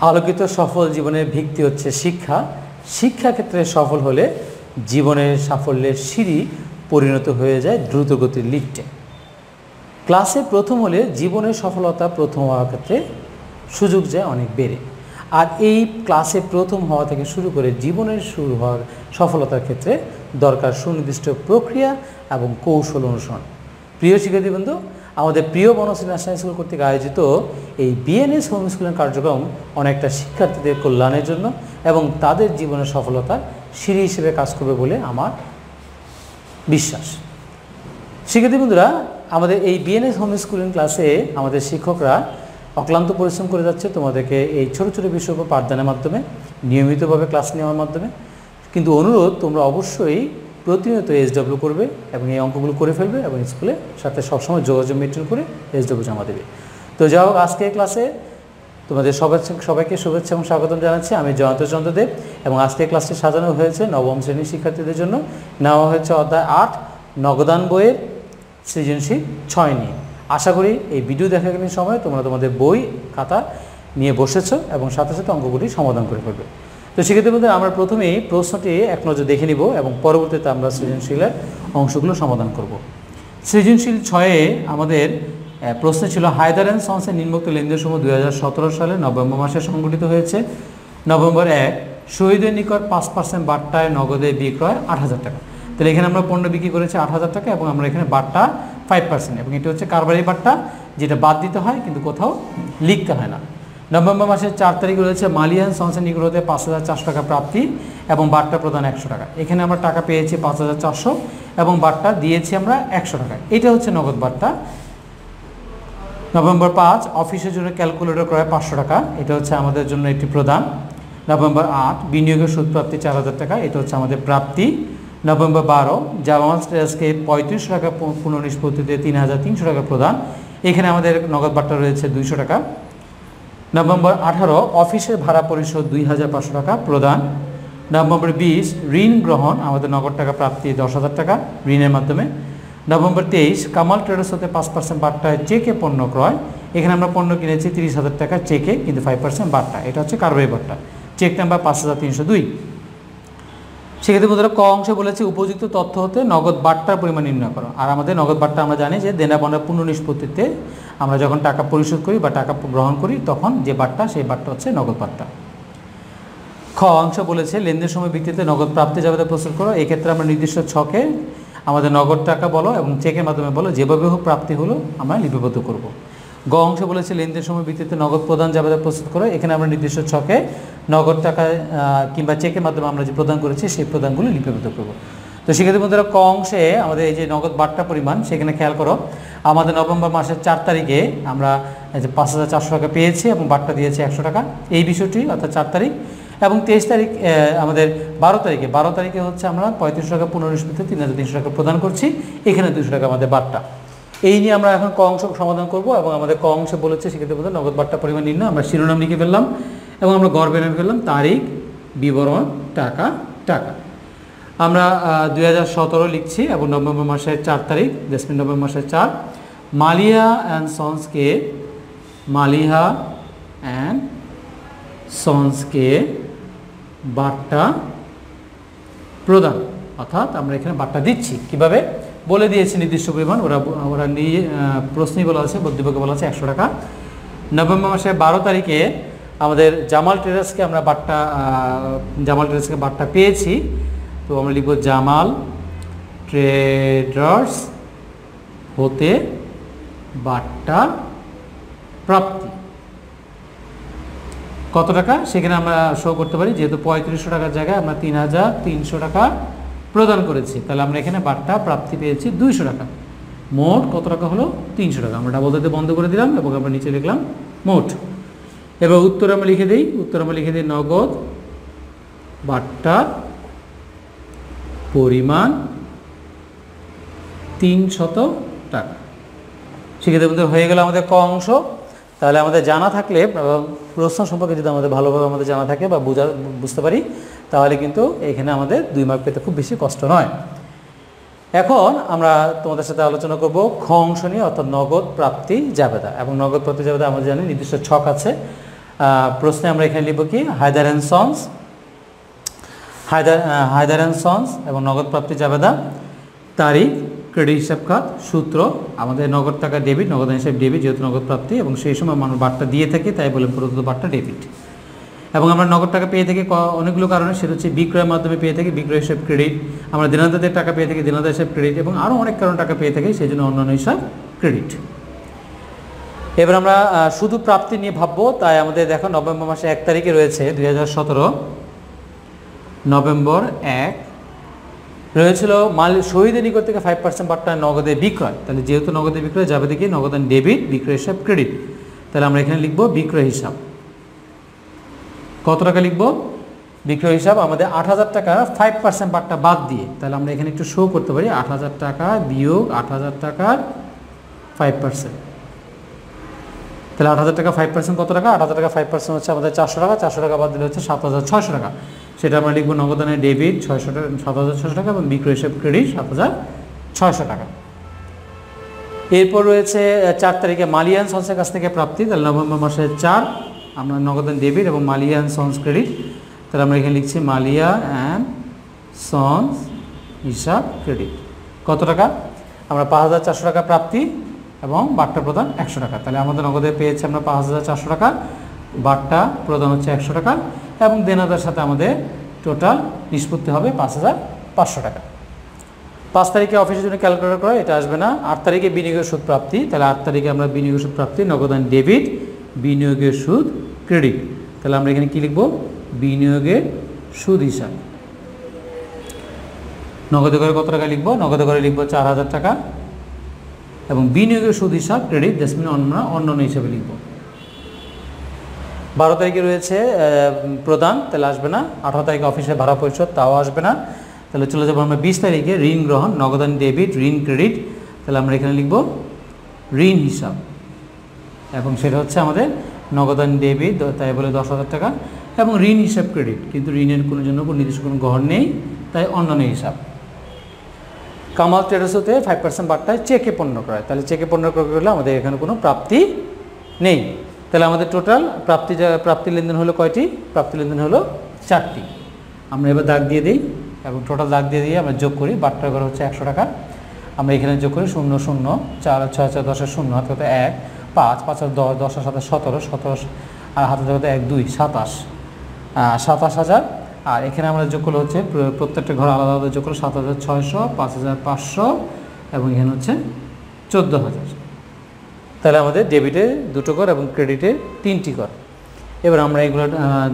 আলোকিত সফল জীবনের ভিত্তি হচ্ছে শিক্ষা। শিক্ষাক্ষেত্রে সফল হলে জীবনের সাফল্যের সিঁড়ি পরিণত হয়ে যায় দ্রুতগতির লিফটে। ক্লাসে প্রথম হলে জীবনের সফলতা প্রথম হওয়ার ক্ষেত্রে সুযোগ যায় অনেক বেড়ে। আর এই ক্লাসে প্রথম হওয়া থেকে শুরু করে জীবনের শুরু হওয়ার সফলতার ক্ষেত্রে দরকার সুনির্দিষ্ট প্রক্রিয়া এবং কৌশল অনুসরণ। প্রিয় শিক্ষার্থীবৃন্দ, আমাদের প্রিয় বনশ্রী ন্যাশনাল স্কুল কর্তৃক আয়োজিত এই বিএনএস হোম স্কুলিং কার্যক্রম অনেকটা শিক্ষার্থীদের কল্যাণের জন্য এবং তাদের জীবনের সফলতার সিঁড়ি হিসেবে কাজ করবে বলে আমার বিশ্বাস। শিক্ষার্থীবৃন্দরা, আমাদের এই বিএনএস হোম স্কুলিং ক্লাসে আমাদের শিক্ষকরা অক্লান্ত পরিশ্রম করে যাচ্ছে তোমাদেরকে এই ছোটো ছোটো বিষয়ের উপর পাঠদানের মাধ্যমে, নিয়মিতভাবে ক্লাস নেওয়ার মাধ্যমে। কিন্তু অনুরোধ, তোমরা অবশ্যই প্রতিনিয়ত SW করবে এবং এই অঙ্কগুলো করে ফেলবে এবং স্কুলের সাথে সবসময় যোগাযোগ মেনটেন করে SW জমা দেবে। তো যাই হোক, আজকের ক্লাসে তোমাদের সবাইকে শুভেচ্ছা এবং স্বাগতম জানাচ্ছি। আমি জয়ন্ত চন্দ্র দেব এবং আজকের ক্লাসটি সাজানো হয়েছে নবম শ্রেণীর শিক্ষার্থীদের জন্য। নেওয়া হয়েছে অধ্যায় 8 নগদান বইয়ের সৃজনশীল 6 নিয়ে। আশা করি এই ভিডিও দেখাকালীন সময় তোমরা তোমাদের বই খাতা নিয়ে বসেছ এবং সাথে সাথে অঙ্কগুলি সমাধান করে ফেলবে। তো শিক্ষার্থীদের আমরা প্রথমেই প্রশ্নটি এক নজর দেখে নিব এবং পরবর্তীতে আমরা সৃজনশীলের অংশগুলো সমাধান করব। সৃজনশীল 6-এ আমাদের প্রশ্ন ছিল হায়দার অ্যান্ড সন্সের নিম্নোক্ত লেনদেনসমূহ 2017 সালে নভেম্বর মাসে সংঘটিত হয়েছে। নভেম্বর 1 শহীদের নিকট 5% বাট্টায় নগদে বিক্রয় 8,000 টাকা। তাহলে এখানে আমরা পণ্য বিক্রি করেছি 8,000 টাকা এবং আমরা এখানে বাট্টা 5% এবং এটা হচ্ছে কারবারি বাট্টা, যেটা বাদ দিতে হয় কিন্তু কোথাও লিখতে হয় না। নভেম্বর মাসের 4 তারিখ রয়েছে মালি অ্যান্ড সন্সের নিকট হতে 5,400 টাকা প্রাপ্তি এবং বাট্টা প্রদান 100 টাকা। এখানে আমরা টাকা পেয়েছি 5,400 এবং বাট্টা দিয়েছি আমরা 100 টাকা। এটা হচ্ছে নগদ বাট্টা। নভেম্বর 5 অফিসের জন্য ক্যালকুলেটর ক্রয় 500 টাকা, এটা হচ্ছে আমাদের জন্য একটি প্রদান। নভেম্বর 8 বিনিয়োগের সুদ প্রাপ্তি 4,000 টাকা, এটা হচ্ছে আমাদের প্রাপ্তি। নভেম্বর 12 জামাল ট্রেডার্সকে 35 টাকা পুনঃনিষ্পত্তিতে 3,300 টাকা প্রদান, এখানে আমাদের নগদ বাট্টা রয়েছে 200 টাকা। নভেম্বর 18 অফিসের ভাড়া পরিশোধ 2,500 টাকা প্রদান। নভেম্বর 20 ঋণ গ্রহণ, আমাদের নগদ টাকা প্রাপ্তি 10,000 টাকা ঋণের মাধ্যমে। নভেম্বর 23 কামাল ট্রেডার্স হতে 5% বাট্টায় চেকে পণ্য ক্রয়, এখানে আমরা পণ্য কিনেছি 30,000 টাকা চেকে কিন্তু 5% বাট্টা, এটা হচ্ছে কারবারি বাট্টা। Check number 5,302। সেক্ষেত্রে বন্ধুরা ক অংশে বলেছে উপযুক্ত তথ্য হতে নগদ বাট্টার পরিমাণ নির্ণয় করো। আর আমাদের নগদ বাট্টা আমরা জানি যে দেনা পাওনার পুনঃনিষ্পত্তিতে আমরা যখন টাকা পরিশোধ করি বা টাকা গ্রহণ করি তখন যে বাট্টা, সেই বাট্টা হচ্ছে নগদ বাট্টা। খ অংশ বলেছে লেনদেন সময় ভিত্তিতে নগদ প্রাপ্তি জাবেদা প্রস্তুত করো। এক্ষেত্রে আমরা নির্দিষ্ট ছকে আমাদের নগদ টাকা বলো এবং চেকের মাধ্যমে বলো, যেভাবে হোক প্রাপ্তি হলো আমরা লিপিবদ্ধ করব। গ অংশ বলেছে লেনদেন সময় ভিত্তিতে নগদ প্রদান জাবেদা প্রস্তুত করো। এখানে আমরা নির্দিষ্ট ছকে নগদ টাকা কিংবা চেকের মাধ্যমে আমরা যে প্রদান করেছি সেই প্রদানগুলো লিপিবদ্ধ করব। তো সেক্ষেত্রে বন্ধুরা ক অংশে আমাদের এই যে নগদ বাট্টা পরিমাণ, সেখানে খেয়াল করো আমাদের নভেম্বর মাসের 4 তারিখে আমরা এই যে 5,400 টাকা পেয়েছি এবং বাট্টা দিয়েছি 100 টাকা, এই বিষয়টি অর্থাৎ 4 তারিখ। এবং 23 তারিখ আমাদের 12 তারিখে হচ্ছে আমরা 35 টাকা পুনঃনিষ্পত্তিতে 3,300 টাকা প্রদান করছি, এখানে 200 টাকা আমাদের বাট্টা। এই নিয়ে আমরা এখন ক অংশ সমাধান করব এবং আমাদের ক অংশে বলেছে সেক্ষেত্রে বলতে নগদ বাট্টা পরিমাণ নির্ণয়। আমরা শিরোনাম লিখে ফেললাম এবং আমরা গড় বের ফেললাম, তারিখ, বিবরণ, টাকা, টাকা। আমরা 2017 লিখছি এবং নভেম্বর মাসের 4 তারিখ, নভেম্বর মাসের 4 মালিহা অ্যান্ড সন্সকে বাট্টা প্রদান, অর্থাৎ আমরা এখানে বাট্টা দিচ্ছি। কিভাবে বলে দিয়েছি নির্দিষ্ট পরিমাণ, ওরা নিয়ে প্রশ্নেই বলা আছে, বক্তব্যকে বলা আছে 100 টাকা। নভেম্বর মাসের 12 তারিখে আমাদের জামাল ট্রেডার্সকে বাট্টা পেয়েছি, তো আমরা লিখব জামাল ট্রেডার্স হতে বাট্টা প্রাপ্তি কত টাকা, সেখানে আমরা শো করতে পারি। যেহেতু 3500 টাকার জায়গায় আমরা 3,300 টাকা প্রদান করেছি, তাহলে আমরা এখানে বাট্টা প্রাপ্তি পেয়েছি 200 টাকা। মোট কত টাকা হলো? 300 টাকা। আমরা ডাবল দিতে বন্ধ করে দিলাম এবং আমরা নিচে লিখলাম মোট। এবার উত্তর আমরা লিখে দিই, নগদ বাট্টার পরিমাণ 300 টাকা। সেক্ষেত্রে হয়ে গেল আমাদের ক অংশ। তাহলে আমাদের জানা থাকলে, প্রশ্ন সম্পর্কে যদি আমাদের ভালোভাবে আমাদের জানা থাকে বা বুঝতে পারি, তাহলে কিন্তু এখানে আমাদের 2 মার্ক পেতে খুব বেশি কষ্ট নয়। এখন আমরা তোমাদের সাথে আলোচনা করব খ অংশ নিয়ে, অর্থাৎ নগদ প্রাপ্তি জাবেদা। এবং নগদ প্রাপ্তি জাবেদা আমরা জানি নির্দিষ্ট ছক আছে। প্রশ্নে আমরা এখানে লিখব কি হায়দার অ্যান্ড সন্স এবং নগদ প্রাপ্তি জাবেদা, তারিখ, ক্রেডিট হিসাব খাত, সূত্র, আমাদের নগদ টাকা ডেবিট, নগদ হিসাব ডেবিট যেহেতু নগদ প্রাপ্তি, এবং সেই সময় মানুষ বারটা দিয়ে থাকে তাই বলে প্রদত্ত বারটা ডেবিট। এবং আমরা নগদ টাকা পেয়ে থাকি অনেকগুলো কারণে, সেটা হচ্ছে বিক্রয়ের মাধ্যমে পেয়ে থাকি, বিক্রয় হিসাব ক্রেডিট, আমরা দেনাদারদের টাকা পেয়ে থাকি, দেনাদার হিসাব ক্রেডিট, এবং আরও অনেক কারণে টাকা পেয়ে থাকি, সেই জন্য অন্যান্য হিসাব ক্রেডিট। এবার আমরা শুধু প্রাপ্তি নিয়ে ভাববো, তাই আমাদের দেখো নভেম্বর মাসে 1 তারিখে রয়েছে 2017 নভেম্বর 1 রয়েছিল শহীদের নিকট থেকে 5% বার্তা নগদে বিক্রয়। তাহলে যেহেতু নগদে বিক্রয় যাবে দেখি নগদান ডেবিট, বিক্রয় হিসাব ক্রেডিট। তাহলে আমরা এখানে লিখবো বিক্রয় হিসাব। কত টাকা লিখবো? বিক্রয় হিসাব আমাদের 8,000 টাকা 5% বার্তা বাদ দিয়ে। তাহলে আমরা এখানে একটু শো করতে পারি 8,000 টাকা বিয়োগ 8,000 টাকার 5%। তাহলে 8,000 টাকা 5% কত টাকা? 8,000 টাকা 5% হচ্ছে আমাদের 400 টাকা, 400 টাকা বাদ দিলে হচ্ছে 7,600 টাকা। সেটা আমরা লিখবো নগদানে ডেবিট 600 টাকা, 7,600 টাকা, এবং বিক্রয় হিসাব ক্রেডিট 7,600 টাকা। এরপর রয়েছে 4 তারিখে মালিয়ান সন্সের কাছ থেকে প্রাপ্তি। তাহলে নভেম্বর মাসের 4 আমরা নগদান ডেবিট এবং মালিয়ান সন্স ক্রেডিট। তাহলে আমরা এখানে লিখছি মালিয়া অ্যান্ড সন্স হিসাব ক্রেডিট। কত টাকা? আমরা 5,400 টাকা প্রাপ্তি এবং বার্তা প্রদান 100 টাকা। তাহলে আমাদের নগদে পেয়েছে আমরা 5,400 টাকা, বার্তা প্রদান হচ্ছে 100 টাকা, এবং দেনাদার সাথে আমাদের টোটাল নিষ্পত্তি হবে 5,500 টাকা। 5 তারিখে অফিসের জন্য ক্যালকুলেটর করা, এটা আসবে না। 8 তারিখে বিনিয়োগের সুদ প্রাপ্তি। তাহলে 8 তারিখে আমরা বিনিয়োগের সুদ প্রাপ্তি নগদান ডেবিট, বিনিয়োগের সুদ ক্রেডিট। তাহলে আমরা এখানে কি লিখব? বিনিয়োগের সুদ হিসাব। নগদে করে কত টাকা লিখব? নগদে করে লিখব 4,000 টাকা, এবং বিনিয়োগের সুদ হিসাব ক্রেডিট জাসমিন আমরা অন্যান্য হিসাবে লিখব। 12 তারিখে রয়েছে প্রদান, তাহলে আসবে না। 18 তারিখে অফিসে ভাড়া পরিশোধ, তাও আসবে না। তাহলে চলে যাবো আমরা 20 তারিখে ঋণ গ্রহণ, নগদান ডেবিট, ঋণ ক্রেডিট। তাহলে আমরা এখানে লিখব ঋণ হিসাব, এবং সেটা হচ্ছে আমাদের নগদান ডেবিট, তাই বলে 10,000 টাকা, এবং ঋণ হিসাব ক্রেডিট, কিন্তু ঋণের কোনো জন্য কোনো নির্দিষ্ট কোনো গ্রহণ নেই, তাই অন্যান্য হিসাব। কামাল ট্রেডার্স হতে 5% বার্তায় চেকে পণ্য ক্রয়। তাহলে চেকে পণ্য ক্রয় করলে আমাদের এখানে কোনো প্রাপ্তি নেই। তাহলে আমাদের টোটাল প্রাপ্তি লেনদেন হলো কয়টি? প্রাপ্তি লেনদেন হলো 4টি। আমরা এবার দাগ দিয়ে দিই এবং টোটাল দাগ দিয়ে আমরা যোগ করি। বার্তা করে হচ্ছে 100 টাকা, আমরা এখানে যোগ করি 0 0 4 6 4 10 0 হাতে 1 5 5 10 10 7 17 17 আর হাতে 1 2 27 27,000। আর এখানে আমরা যোগ করলে হচ্ছে প্রত্যেকটা ঘর আলাদা আলাদা যোগ করলে 7,600, 5,500, এবং এখানে হচ্ছে 14,000। তাহলে আমাদের ডেবিটে 2টো কর এবং ক্রেডিটে 3টি কর। এবার আমরা এগুলো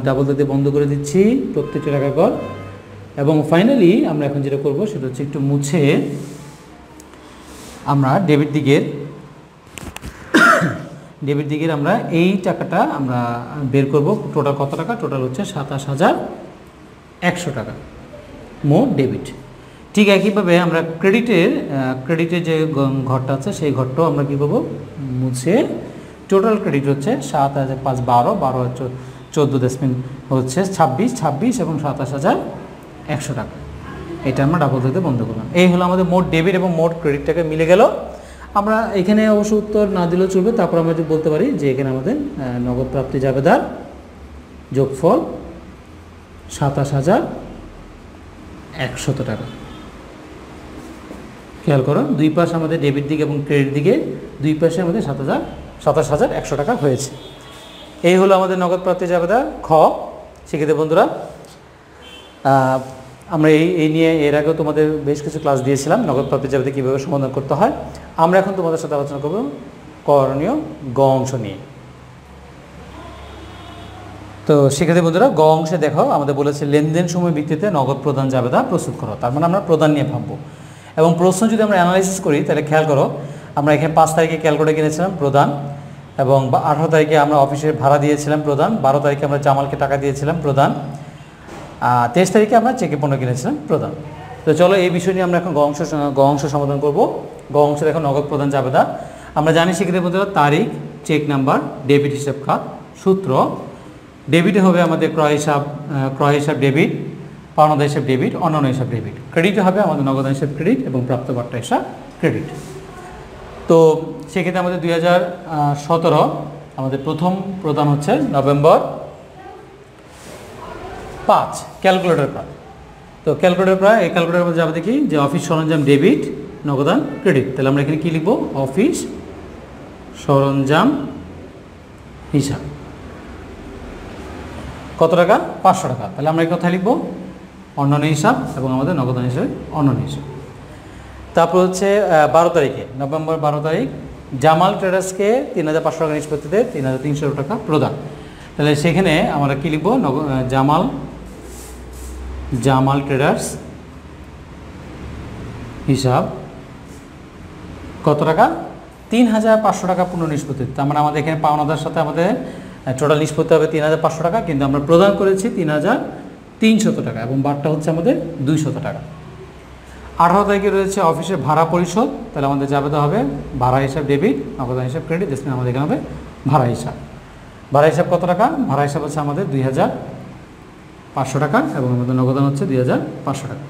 ডাবল দিয়ে বন্ধ করে দিচ্ছি প্রত্যেকটি টাকা কর। এবং ফাইনালি আমরা এখন যেটা করব সেটা হচ্ছে একটু মুছে আমরা ডেবিট দিকের আমরা এই টাকাটা আমরা বের করব। টোটাল কত টাকা? টোটাল হচ্ছে 27,100 টাকা মোট ডেবিট। ঠিক একইভাবে আমরা ক্রেডিটের যে ঘরটা আছে সেই ঘরটাও আমরা কী করবো? মুছে টোটাল ক্রেডিট হচ্ছে 7,500 12 12 14 হচ্ছে 26 এবং 27,100 টাকা। এটা আমরা ডাবল দিতে বন্ধ করলাম। এই হলো আমাদের মোট ডেবিট এবং মোট ক্রেডিটটাকে মিলে গেল। আমরা এখানে অবশ্য উত্তর না দিলেও চলবে, তারপর আমরা যদি বলতে পারি যে এখানে আমাদের নগদ প্রাপ্তি জাবেদার যোগফল 27,100 টাকা। খেয়াল করো, দুই পাশে আমাদের ডেবিট দিকে এবং ক্রেডিট দিকে দুই পাশে আমাদের 27,100 টাকা হয়েছে। এই হলো আমাদের নগদ প্রাপ্তি জাবেদা খ। শিক্ষিত বন্ধুরা, আমরা এই নিয়ে এর আগেও তোমাদের বেশ কিছু ক্লাস দিয়েছিলাম নগদ প্রাপ্তি জাবেদা কীভাবে সমাধান করতে হয়। আমরা এখন তোমাদের সাথে আলোচনা করব করণীয় গ অংশ নিয়ে। তো শিক্ষার্থী বন্ধুরা, গ অংশে দেখো আমাদের বলেছে লেনদেন সময় ভিত্তিতে নগদ প্রদান জাবেদা প্রস্তুত করো। তার মানে আমরা প্রদান নিয়ে ভাববো, এবং প্রশ্ন যদি আমরা অ্যানালাইসিস করি তাহলে খেয়াল করো, আমরা এখানে 5 তারিখে ক্যালকুলেটর কিনেছিলাম প্রদান, এবং 18 তারিখে আমরা অফিসের ভাড়া দিয়েছিলাম প্রদান, 12 তারিখে আমরা জামালকে টাকা দিয়েছিলাম প্রদান, 23 তারিখে আমরা চেকে পণ্য কিনেছিলাম প্রদান। তো চলো এই বিষয় নিয়ে আমরা এখন গ অংশ সমাধান করব। গ অংশ দেখো নগদ প্রদান জাবেদা। আমরা জানি শিক্ষার্থী বন্ধুরা তারিখ, চেক নাম্বার, ডেবিট হিসাব খাত, সূত্র। ডেবিটে হবে আমাদের ক্রয় হিসাব ডেবিট, পাওনাদার হিসাব ডেবিট, অন্যান্য হিসাব ডেবিট। ক্রেডিটে হবে আমাদের নগদ হিসাব ক্রেডিট এবং প্রাপ্ত বার্তা হিসাব ক্রেডিট। তো সেক্ষেত্রে আমাদের আমাদের প্রথম প্রদান হচ্ছে নভেম্বর 5 ক্যালকুলেটর ক্রয়। তো ক্যালকুলেটর ক্রয়, এই ক্যালকুলেটর মধ্যে যাবে দেখি যে অফিস সরঞ্জাম ডেবিট, নগদান ক্রেডিট। তাহলে আমরা এখানে কি লিখব? অফিস সরঞ্জাম হিসাব কত টাকা? 500 টাকা। তাহলে আমরা এই কথা লিখব অন্যান্য হিসাব এবং আমাদের নগদান হিসাবে অন্যান্য হিসাব। তারপর হচ্ছে 12 তারিখে, নভেম্বর 12 তারিখ জামাল ট্রেডার্সকে 3500 টাকা নিষ্পত্তিতে 3300 টাকা প্রদান। তাহলে সেখানে আমরা কী লিখব? জামাল ট্রেডার্স হিসাব কত টাকা? 3500 টাকা পূর্ণ নিষ্পত্তি। তার মানে আমাদের এখানে পাওনাদার সাথে আমাদের টোটাল নিষ্পত্তি হবে 3500 টাকা, কিন্তু আমরা প্রদান করেছি 3300 টাকা এবং বারটা হচ্ছে আমাদের 200 টাকা। 18 তারিখে রয়েছে অফিসের ভাড়া পরিশোধ। তাহলে আমাদের যাবে হবে ভাড়া হিসাব ডেবিট, নগদান হিসাব ক্রেডিট। যেখানে আমাদের এখানে হবে ভাড়া হিসাব। ভাড়া হিসাব কত টাকা? ভাড়া হিসাব হচ্ছে আমাদের 2500 টাকা এবং আমাদের নগদান হচ্ছে 2500 টাকা।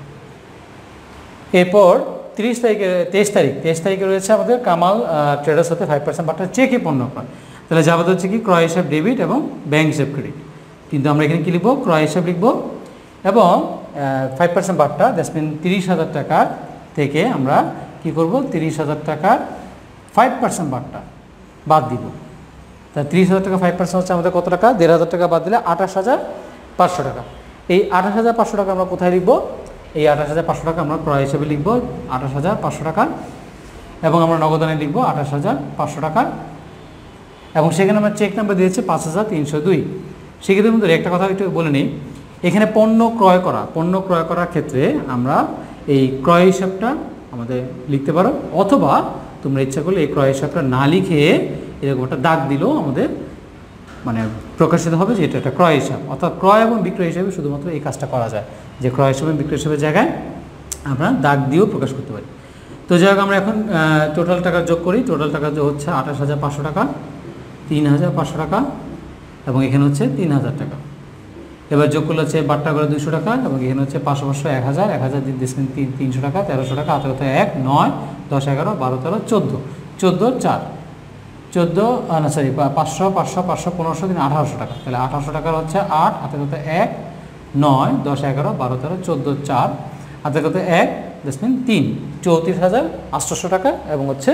এরপর 23 তারিখে রয়েছে আমাদের কামাল ট্রেডার্স হতে 5% বাট্টা চেকে পণ্য ক্রয়। তাহলে যাবে হচ্ছে কি ক্রয় হিসাব ডেবিট এবং ব্যাংক হিসাব ক্রেডিট। কিন্তু আমরা এখানে কী লিখব? ক্রয় হিসাব লিখব এবং 5% বাট্টা দ্যাটস মিন 30,000 টাকার থেকে আমরা কি করব? 30,000 টাকার 5% বাট্টা বাদ দিব। তা 30,000 টাকা 5% হচ্ছে আমাদের কত টাকা? 1,500 টাকা বাদ দিলে 28,500 টাকা। এই 28,500 টাকা আমরা কোথায় লিখব? এই 28,500 টাকা আমরা ক্রয় হিসাবে লিখব 28,500 টাকা এবং আমরা নগদানে লিখব 28,500 টাকা এবং সেখানে আমরা চেক নাম্বার দিয়েছি 5,302। সেক্ষেত্রে মধ্যে একটা কথা একটু বলে নিই, এখানে পণ্য ক্রয় করার ক্ষেত্রে আমরা এই ক্রয় হিসাবটা আমাদের লিখতে পারো, অথবা তোমরা ইচ্ছা করলে এই ক্রয় হিসাবটা না লিখে এরকম একটা দাগ দিলেও আমাদের মানে প্রকাশিত হবে যে এটা একটা ক্রয় হিসাব। অর্থাৎ ক্রয় এবং বিক্রয় হিসাবে শুধুমাত্র এই কাজটা করা যায়, যে ক্রয় হিসাবে বিক্রয় হিসাবের জায়গায় আমরা দাগ দিয়েও প্রকাশ করতে পারি। তো যাই হোক, আমরা এখন টোটাল টাকা যোগ করি। টোটাল টাকা যোগ হচ্ছে 28,500 টাকা, 3,500 টাকা এবং এখানে হচ্ছে 3,000 টাকা। এবার যোগ করলে হচ্ছে বাট্টা করে 200 টাকা এবং এখানে হচ্ছে 500 500 1000 1000 দিচ্ছেন 300 টাকা, 1300 টাকা, হাতে কথা 1 9 10 11 12 13 14 14 4 14 না সরি 500 500 500 1500 1800 টাকা। তাহলে 1800 টাকার হচ্ছে 8, হাতে কথা 1 9 10 11 12 13 14 4, হাতে কথা 1 দিচ্ছেন 3 34,800 টাকা এবং হচ্ছে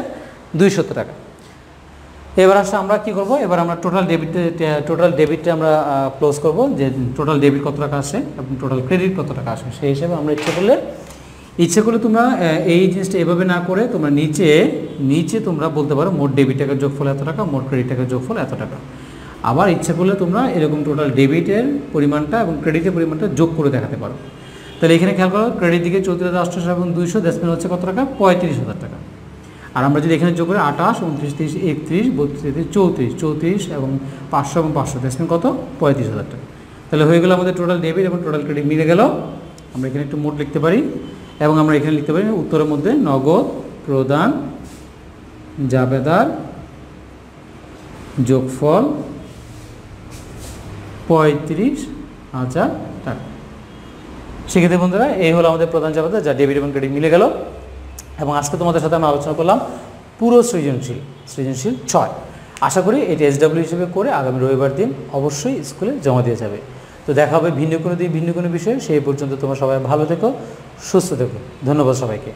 200 টাকা। এবার আসলে আমরা কী করব? এবার আমরা টোটাল ডেবিটটা আমরা ক্লোজ করব, যে টোটাল ডেবিট কত টাকা আসে এবং টোটাল ক্রেডিট কত টাকা আসে। সেই হিসেবে আমরা ইচ্ছে করলে তোমরা এই জিনিসটা এভাবে না করে তোমরা নিচে তোমরা বলতে পারো মোট ডেবিট টাকার যোগফল এত টাকা, মোট ক্রেডিট টাকার যোগফল এত টাকা। আবার ইচ্ছে করলে তোমরা এরকম টোটাল ডেবিটের পরিমাণটা এবং ক্রেডিটের পরিমাণটা যোগ করে দেখাতে পারো। তাহলে এখানে খেয়াল করো, ক্রেডিট দিকে 34,800 এবং 200 দ্যাটস মিন হচ্ছে কত টাকা? 35,000 টাকা। আর আমরা যদি এখানে যোগ করি 28 29 30 31 32 34 34 এবং 500 এবং 500 দ্যাটস মিন কত? 35,000 টাকা। তাহলে হয়ে গেল আমাদের টোটাল ডেবিট এবং টোটাল ক্রেডিট মিলে গেল। আমরা এখানে একটু মোট লিখতে পারি এবং আমরা এখানে লিখতে পারি উত্তরের মধ্যে নগদ প্রদান জাবেদার যোগফল 35,000 টাকা। সেক্ষেত্রে বন্ধুরা এই হলো আমাদের প্রধান জাবেদা, যা ডেবিট এবং ক্রেডিট মিলে গেল। এবং আজকে তোমাদের সাথে আমি আলোচনা করলাম পুরো সৃজনশীল 6। আশা করি এটি SW হিসেবে করে আগামী রবিবার দিন অবশ্যই স্কুলে জমা দিয়ে যাবে। তো দেখা হবে ভিন্ন কোনো বিষয়ে। সেই পর্যন্ত তোমরা সবাই ভালো থেকো, সুস্থ থেকো। ধন্যবাদ সবাইকে।